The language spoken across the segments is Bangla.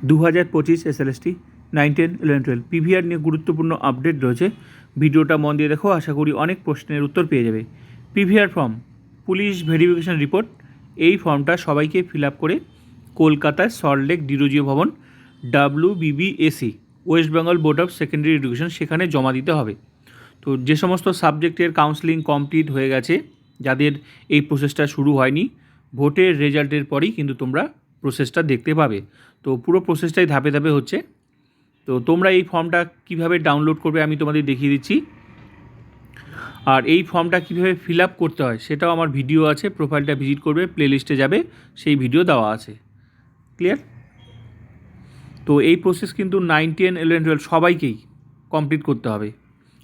2025 এসএলএসটি 9, 10, 11, 12 পিভিআর নিয়ে গুরুত্বপূর্ণ আপডেট রয়েছে। ভিডিওটা মন দিয়ে দেখো, আশা করি অনেক প্রশ্নের উত্তর পেয়ে যাবে। PVR form, police verification report, এই ফর্মটা সবাইকে ফিল আপ করে কলকাতায় সল্টলেক ডিরোজিও ভবন WBBSE West Bengal board of secondary education সেখানে জমা দিতে হবে। তো যে সমস্ত সাবজেক্টের কাউন্সেলিং কমপ্লিট হয়ে গেছে, যাদের এই প্রসেসটা শুরু হয়নি, ভোটের রেজাল্টের পরেই কিন্তু তোমরা প্রসেসটা দেখতে পাবে। তো পুরো প্রসেসটাই ধাপে ধাপে হচ্ছে। তো তোমরা এই ফর্মটা কিভাবে ডাউনলোড করবে আমি তোমাদের দেখিয়ে দিচ্ছি, আর এই ফর্মটা কিভাবে ফিল আপ করতে হয় সেটাও আমার ভিডিও আছে। প্রোফাইলটা ভিজিট করবে, প্লেলিস্টে যাবে, সেই ভিডিও দেওয়া আছে। ক্লিয়ার? তো এই প্রসেস কিন্তু 9, 10, 11, 12 সবাইকেই কমপ্লিট করতে হবে।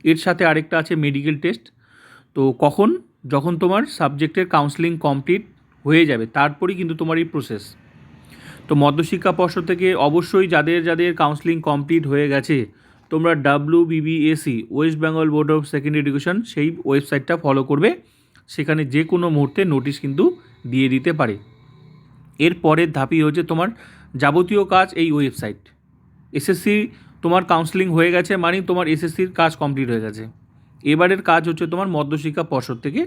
এর সাথে আরেকটা আছে মেডিকেল টেস্ট। তো কখন? যখন তোমার সাবজেক্টের কাউন্সেলিং কমপ্লিট হয়ে যাবে, তারপরেই কিন্তু তোমার এই প্রসেস। তো মধ্যশিক্ষা পর্ষদ থেকে অবশ্যই যাদের যাদের কাউন্সেলিং কমপ্লিট হয়ে গেছে, তোমরা WBBSE West Bengal board of secondary education সেই ওয়েবসাইটটা ফলো করবে। সেখানে যে কোনো মুহূর্তে নোটিশ কিন্তু দিয়ে দিতে পারে। এর পরের ধাপই হচ্ছে তোমার যাবতীয় কাজ এই ওয়েবসাইট। এসএসসি তোমার কাউন্সেলিং হয়ে গেছে মানে তোমার এসএসসির কাজ কমপ্লিট হয়ে গেছে। এবারের কাজ হচ্ছে তোমার মধ্যশিক্ষা পর্ষদ থেকে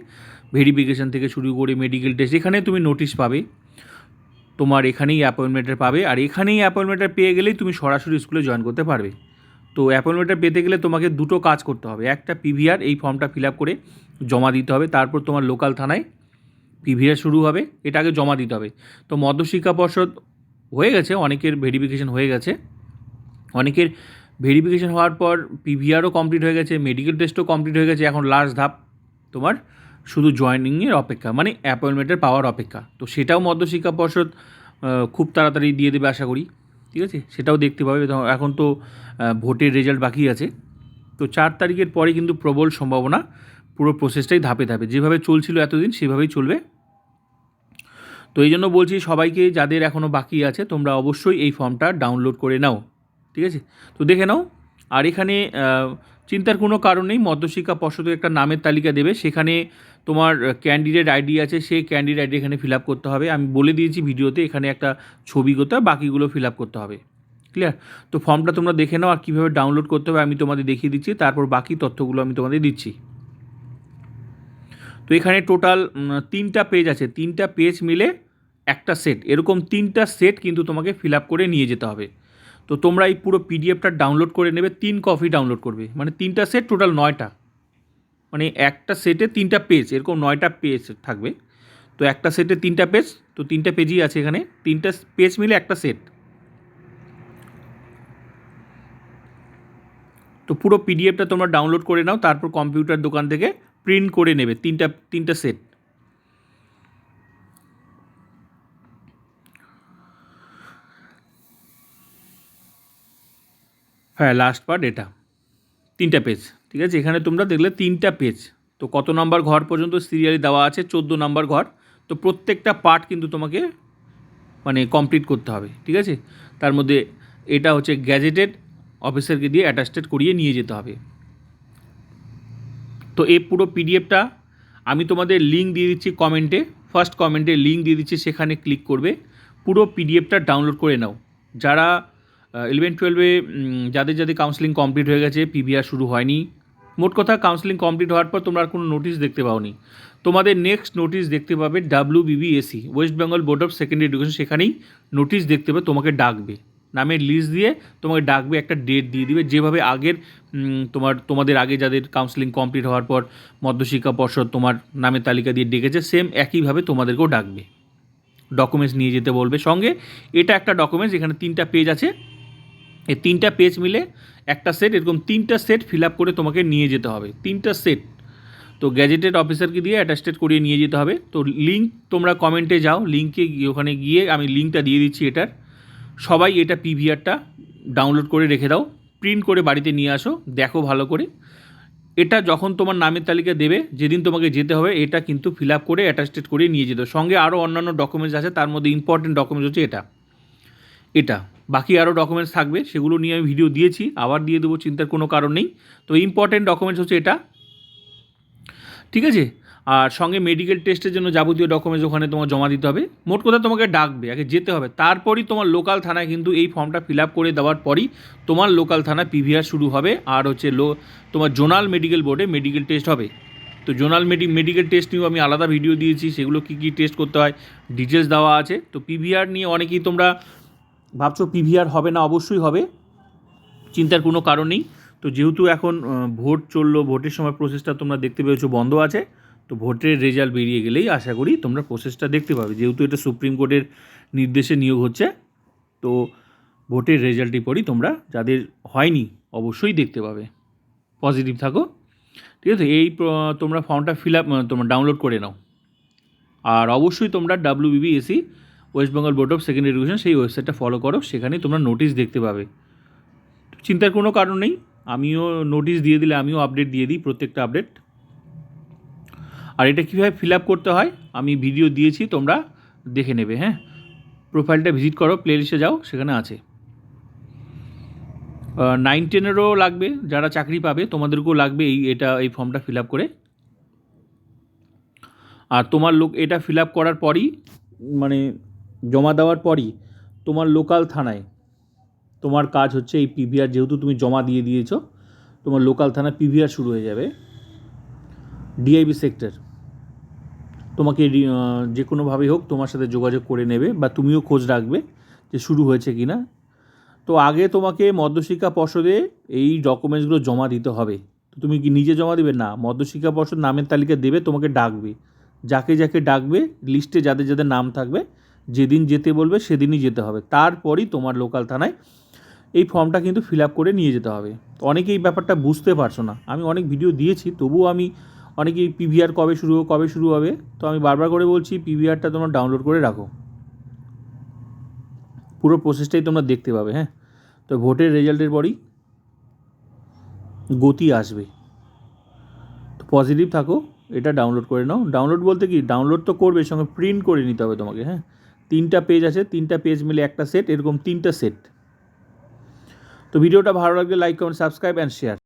ভেরিফিকেশন থেকে শুরু করে মেডিকেল টেস্ট, এখানে তুমি নোটিশ পাবে, তোমার এখানেই অ্যাপয়েন্টমেন্টটা পাবে। আর এখানেই অ্যাপয়েন্টমেন্টটা পেয়ে গেলেই তুমি সরাসরি স্কুলে জয়েন করতে পারবে। তো অ্যাপয়েন্টমেন্টটা পেতে গেলে তোমাকে দুটো কাজ করতে হবে। একটা, পিভিআর এই ফর্মটা ফিল আপ করে জমা দিতে হবে। তারপর তোমার লোকাল থানায় পিভিআর শুরু হবে, এটা আগে জমা দিতে হবে। তো মধ্যশিক্ষা পর্ষদ হয়ে গেছে, অনেকের ভেরিফিকেশন হয়ে গেছে, অনেকের ভেরিফিকেশন হওয়ার পর পিভিআরও কমপ্লিট হয়ে গেছে, মেডিকেল টেস্টও কমপ্লিট হয়ে গেছে। এখন লাস্ট ধাপ তোমার শুধু জয়েনিংয়ের অপেক্ষা, মানে অ্যাপয়েন্টমেন্টের পাওয়ার অপেক্ষা। তো সেটাও মধ্যশিক্ষা পর্ষদ খুব তাড়াতাড়ি দিয়ে দেবে আশা করি। ঠিক আছে, সেটাও দেখতে পাবে। এখন তো ভোটের রেজাল্ট বাকি আছে। তো 4 তারিখের পরে কিন্তু প্রবল সম্ভাবনা পুরো প্রসেসটাই ধাপে ধাপে যেভাবে চলছিল এতদিন সেভাবেই চলবে। তো এই জন্য বলছি সবাইকে, যাদের এখনও বাকি আছে, তোমরা অবশ্যই এই ফর্মটা ডাউনলোড করে নাও। ঠিক আছে, তো দেখে নাও। আর এখানে চিন্তার কোনো কারণ নেই, মধ্যশিক্ষা পর্ষদের একটা নামের তালিকা দেবে, সেখানে তোমার ক্যান্ডিডেট আইডি আছে, সেই ক্যান্ডিডেট আইডি এখানে ফিল আপ করতে হবে। আমি বলে দিয়েছি ভিডিওতে, এখানে একটা ছবি করতে হবে, বাকিগুলো ফিল আপ করতে হবে। ক্লিয়ার? তো ফর্মটা তোমরা দেখে নাও, আর কীভাবে ডাউনলোড করতে হবে আমি তোমাদের দেখিয়ে দিচ্ছি, তারপর বাকি তথ্যগুলো আমি তোমাদের দিচ্ছি। তো এখানে টোটাল 3টা পেজ আছে, 3টা পেজ মিলে একটা সেট, এরকম 3টা সেট কিন্তু তোমাকে ফিল আপ করে নিয়ে যেতে হবে। তো তোমরা এই পুরো পিডিএফটা ডাউনলোড করে নেবে, 3 কপি ডাউনলোড করবে, মানে 3টা সেট, টোটাল 9টা, মানে একটা সেটে 3টা পেজ, এরকম 9টা পেজ থাকবে। তো একটা সেটে 3টা পেজ, তো 3টা পেজই আছে এখানে, 3টা পেজ মিলে একটা সেট। তো পুরো পিডিএফটা তোমরা ডাউনলোড করে নাও, তারপর কম্পিউটার দোকান থেকে প্রিন্ট করে নেবে 3টা সেট। হ্যাঁ, লাস্ট পার্ট এটা, 3টা পেজ। ঠিক আছে, এখানে তোমরা দেখলে 3টা পেজ। তো কত নাম্বার ঘর পর্যন্ত সিরিয়ালি দেওয়া আছে? 14 নাম্বার ঘর। তো প্রত্যেকটা পার্ট কিন্তু তোমাকে মানে কমপ্লিট করতে হবে। ঠিক আছে, তার মধ্যে এটা হচ্ছে গ্যাজেটেড অফিসারকে দিয়ে অ্যাটাস্টেড করিয়ে নিয়ে যেতে হবে। তো এই পুরো পিডিএফটা আমি তোমাদের লিঙ্ক দিয়ে দিচ্ছি কমেন্টে, ফার্স্ট কমেন্টে লিঙ্ক দিয়ে দিচ্ছি, সেখানে ক্লিক করবে, পুরো পিডিএফটা ডাউনলোড করে নাও। যারা 11, 12-এ যাদের যাদের কাউন্সেলিং কমপ্লিট হয়ে গেছে, পিভিআর শুরু হয়নি, মোট কথা কাউন্সেলিং কমপ্লিট হওয়ার পর তোমরা আর কোনো নোটিশ দেখতে পাওনি, তোমাদের নেক্সট নোটিশ দেখতে পাবে WBBSE West Bengal board of secondary education, সেখানেই নোটিশ দেখতে পাবে, তোমাকে ডাকবে, নামের লিস্ট দিয়ে তোমাকে ডাকবে, একটা ডেট দিয়ে দিবে। যেভাবে আগের তোমাদের আগে যাদের কাউন্সেলিং কমপ্লিট হওয়ার পর মধ্যশিক্ষা পর্ষদ তোমার নামের তালিকা দিয়ে ডেকেছে, সেম একইভাবে তোমাদেরকেও ডাকবে, ডকুমেন্টস নিয়ে যেতে বলবে সঙ্গে। এটা একটা ডকুমেন্টস, এখানে 3টা পেজ আছে, এই 3টা পেজ মিলে একটা সেট, এরকম 3টা সেট ফিল আপ করে তোমাকে নিয়ে যেতে হবে, 3টা সেট। তো গ্যাজেটেড অফিসারকে দিয়ে অ্যাটাস্টেড করিয়ে নিয়ে যেতে হবে। তো লিঙ্ক তোমরা কমেন্টে যাও, লিঙ্কে ওখানে গিয়ে আমি লিঙ্কটা দিয়ে দিচ্ছি এটার। সবাই এটা পিভিআরটা ডাউনলোড করে রেখে দাও, প্রিন্ট করে বাড়িতে নিয়ে আসো, দেখো ভালো করে। এটা যখন তোমার নামের তালিকা দেবে, যেদিন তোমাকে যেতে হবে, এটা কিন্তু ফিল আপ করে অ্যাটাস্টেড করে নিয়ে যেতে হবে। সঙ্গে আরও অন্যান্য ডকুমেন্টস আছে, তার মধ্যে ইম্পর্টেন্ট ডকুমেন্টস হচ্ছে এটা বাকি আরও ডকুমেন্টস থাকবে, সেগুলো নিয়ে আমি ভিডিও দিয়েছি, আবার দিয়ে দেবো, চিন্তার কোনো কারণ নেই। তো ইম্পর্টেন্ট ডকুমেন্টস হচ্ছে এটা। ঠিক আছে, আর সঙ্গে মেডিকেল টেস্টের জন্য যাবতীয় ডকুমেন্টস ওখানে তোমার জমা দিতে হবে। মোট কথা তোমাকে ডাকবে, আগে যেতে হবে, তারপরই তোমার লোকাল থানায় কিন্তু এই ফর্মটা ফিল আপ করে দেওয়ার পরই তোমার লোকাল থানায় পিভিআর শুরু হবে। আর হচ্ছে তোমার জোনাল মেডিকেল বোর্ডে মেডিকেল টেস্ট হবে। তো জোনাল মেডিকেল টেস্ট নিয়েও আমি আলাদা ভিডিও দিয়েছি, সেগুলো কী কী টেস্ট করতে হয় ডিটেলস দেওয়া আছে। তো পিভিআর নিয়ে অনেকেই তোমরা ভাবছো পিভিআর হবে না, অবশ্যই হবে, চিন্তার কোনো কারণ নেই। তো যেহেতু এখন ভোট চললো, ভোটের সময় প্রসেসটা তোমরা দেখতে পেয়েছো বন্ধ আছে, তো ভোটের রেজাল্ট বেরিয়ে গেলেই আশা করি তোমরা প্রসেসটা দেখতে পাবে। যেহেতু এটা সুপ্রিম কোর্টের নির্দেশে নিয়োগ হচ্ছে, তো ভোটের রেজাল্টই পরই তোমরা যাদের হয়নি অবশ্যই দেখতে পাবে। পজিটিভ থাকো, ঠিক আছে। এই তোমরা ফর্মটা ফিল আপ তোমরা ডাউনলোড করে নাও। আর অবশ্যই তোমরা WBBSE West Bengal board of secondary education সেই ওয়েবসাইটটা ফলো করো, সেখানে তোমরা নোটিশ দেখতে পাবে। চিন্তার কোনো কারণ নেই, আমিও নোটিশ দিয়ে দিলে আমিও আপডেট দিয়ে দিই, প্রত্যেকটা আপডেট। আর এটা কীভাবে ফিল আপ করতে হয় আমি ভিডিও দিয়েছি, তোমরা দেখে নেবে। হ্যাঁ, প্রোফাইলটা ভিজিট করো, প্লে লিস্টে যাও, সেখানে আছে। 9-10-এরও লাগবে, যারা চাকরি পাবে তোমাদেরকেও লাগবে এই ফর্মটা ফিল আপ করে। আর তোমার এটা ফিল আপ করার পরই, মানে জমা দেওয়ার পরই তোমার লোকাল থানায় তোমার কাজ হচ্ছে এই পিভিআর, যেহেতু তুমি জমা দিয়ে দিয়েছো, তোমার লোকাল থানায় পিভিআর শুরু হয়ে যাবে। ডিআইবি সেক্টর তোমাকে যে কোনোভাবেই হোক তোমার সাথে যোগাযোগ করে নেবে, বা তুমিও খোঁজ রাখবে যে শুরু হয়েছে কি না। তো আগে তোমাকে মধ্যশিক্ষা পর্ষদে এই ডকুমেন্টসগুলো জমা দিতে হবে। তো তুমি কি নিজে জমা দেবে না, মধ্যশিক্ষা পর্ষদ নামের তালিকা দেবে, তোমাকে ডাকবে, যাকে যাকে ডাকবে লিস্টে যাদের যাদের নাম থাকবে, যেদিন যেতে বলবে সেদিনই যেতে হবে। তারপরই তোমার লোকাল থানায় এই ফর্মটা কিন্তু ফিল আপ করে নিয়ে যেতে হবে। তো অনেকেই এই ব্যাপারটা বুঝতে পারছো না, আমি অনেক ভিডিও দিয়েছি, তবুও আমি অনেকেই পিভিআর কবে শুরু হবে, তো আমি বারবার করে বলছি পিভিআরটা তোমরা ডাউনলোড করে রাখো, পুরো প্রসেসটাই তোমরা দেখতে পাবে। হ্যাঁ, তো ভোটের রেজাল্টের পরই গতি আসবে। তো পজিটিভ থাকো, এটা ডাউনলোড করে নাও। ডাউনলোড বলতে কি, ডাউনলোড তো করবে, সঙ্গে প্রিন্ট করে নিতে হবে তোমাকে। হ্যাঁ, 3টা পেজ আছে, 3টা পেজ মিলে একটা সেট, এরকম 3টা সেট। তো ভিডিওটা ভালো লাগলে like, comment, subscribe and share.